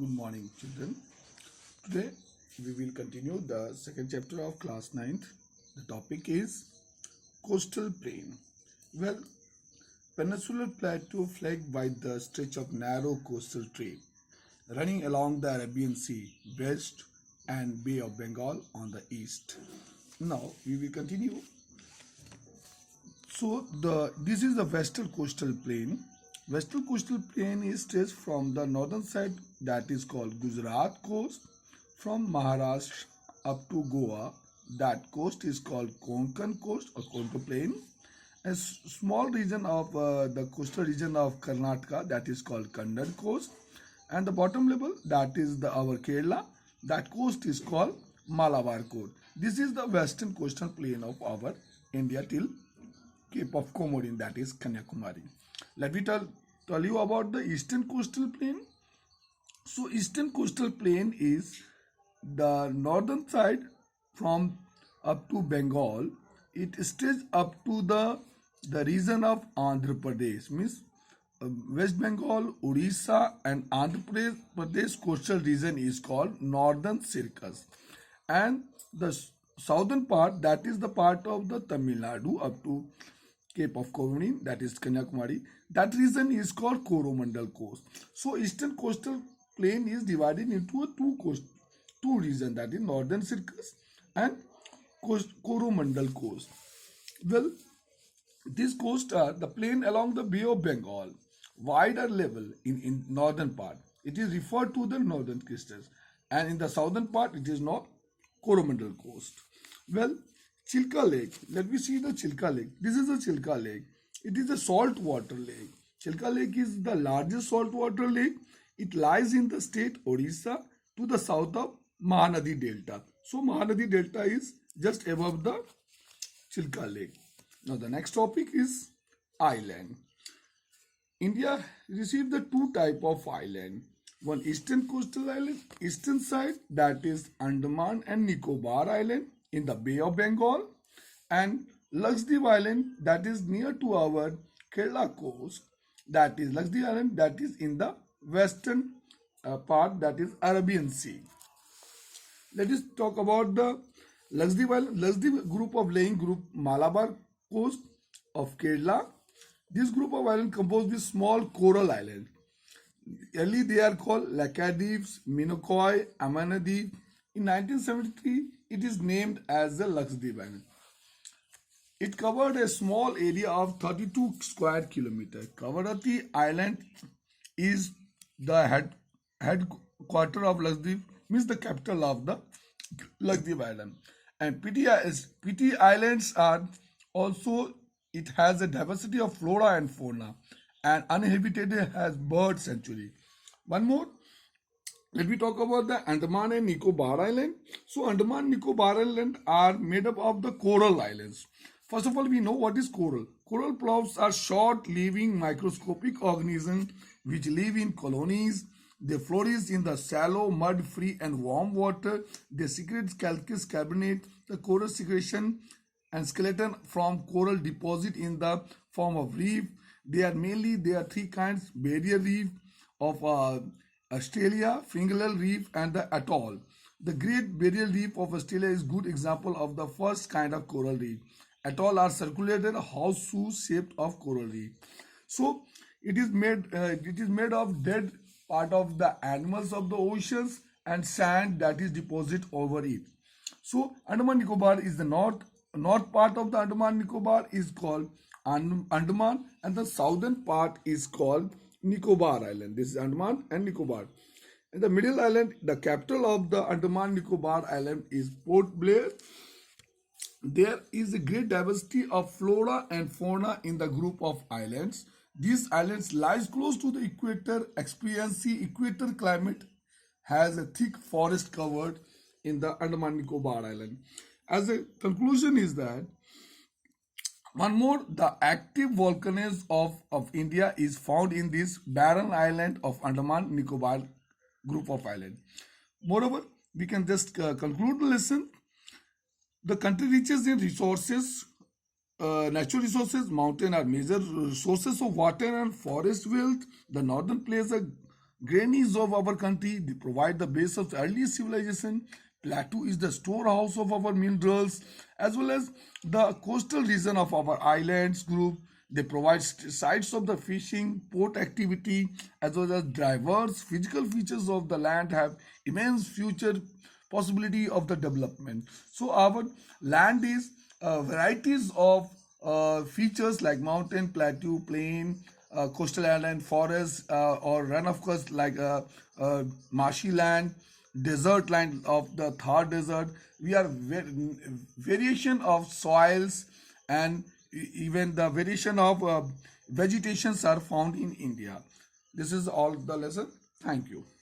Good morning, children. Today we will continue the second chapter of class 9th. The topic is coastal plain. Well, peninsular plateau flanked by the stretch of narrow coastal trail running along the Arabian Sea west and Bay of Bengal on the east. Now we will continue. So this is the western coastal plain. Western coastal plain is stretched from the northern side, that is called Gujarat coast, from Maharashtra up to Goa. That coast is called Konkan coast or Konkan plain. A small region of the coastal region of Karnataka, that is called Konkan coast, and the bottom level, that is our Kerala, that coast is called Malabar coast. This is the western coastal plain of our India till Cape of Comorin, that is Kanyakumari. Let me tell you about the eastern coastal plain. So eastern coastal plain is the northern side from up to Bengal. It stretches up to the region of Andhra Pradesh, means West Bengal, Odisha and Andhra Pradesh coastal region is called Northern Circus, and the southern part, that is the part of the Tamil Nadu up to Cape of Comorin, that is Kanyakumari, that region is called Coromandel coast. So eastern coastal plain is divided into two regions, that is Northern Circus and Coromandel coast. Well, these coasts are the plain along the Bay of Bengal, wider level in northern part. It is referred to the northern crystals, and in the southern part it is not Coromandel coast. Well, Chilka Lake. Let me see the Chilka Lake. This is the Chilka Lake. It is a saltwater lake. Chilka Lake is the largest saltwater lake. It lies in the state Odisha to the south of Mahanadi Delta. So Mahanadi Delta is just above the Chilka Lake. Now the next topic is island. India received the two type of island. One eastern coastal island, eastern side, that is Andaman and Nicobar Island in the Bay of Bengal, and Lakshadweep Island, that is near to our Kerala coast, that is Lakshadweep Island, that is in the western part, that is Arabian Sea. Let us talk about the Lakshadweep Island. Lakshadweep group of laying group Malabar coast of Kerala. This group of islands composed with small coral islands. Early they are called Laccadives, Minocoy, Amanadweep. In 1973, it is named as the Lakshadweep Island. It covered a small area of 32 square kilometers. Kavaratti Island is the headquarter of Lakshadweep, means the capital of the Lakshadweep Island. And PT Islands are also, it has a diversity of flora and fauna, and uninhabited has bird sanctuary. One more. Let me talk about the Andaman and Nicobar Island. So Andaman and Nicobar Island are made up of the coral islands. First of all, we know what is coral. Coral polyps are short living microscopic organisms which live in colonies. They flourish in the shallow, mud-free and warm water. They secrete calcareous carbonate, the coral secretion and skeleton from coral deposit in the form of reef. There are three kinds: barrier reef of Australia, fingernail reef and the atoll. The Great Barrier Reef of Australia is good example of the first kind of coral reef. Atoll are circulated horseshoe shaped of coral reef. So it is made of dead part of the animals of the oceans and sand that is deposited over it. So Andaman Nicobar is the north part of the Andaman Nicobar is called Andaman, and the southern part is called Nicobar Island. This is Andaman and Nicobar. In the middle island, the capital of the Andaman Nicobar Island is Port Blair. There is a great diversity of flora and fauna in the group of islands. These islands lies close to the equator, experience equator climate, has a thick forest covered in the Andaman Nicobar Island. As a conclusion is that one more, the active volcanoes of India is found in this barren island of Andaman Nicobar group of islands. Moreover, we can just conclude the lesson. The country reaches in resources, natural resources. Mountain are major sources of water and forest wealth. The northern plays a Grannies of our country, they provide the base of the earliest civilization. Plateau is the storehouse of our minerals, as well as the coastal region of our islands group. They provide sites of the fishing, port activity, as well as diverse physical features of the land have immense future possibility of the development. So our land is varieties of features like mountain, plateau, plain, coastal island, forest, or run of course like marshy land, desert land of the Thar desert. We are variation of soils and even the variation of vegetations are found in India. This is all the lesson. Thank you.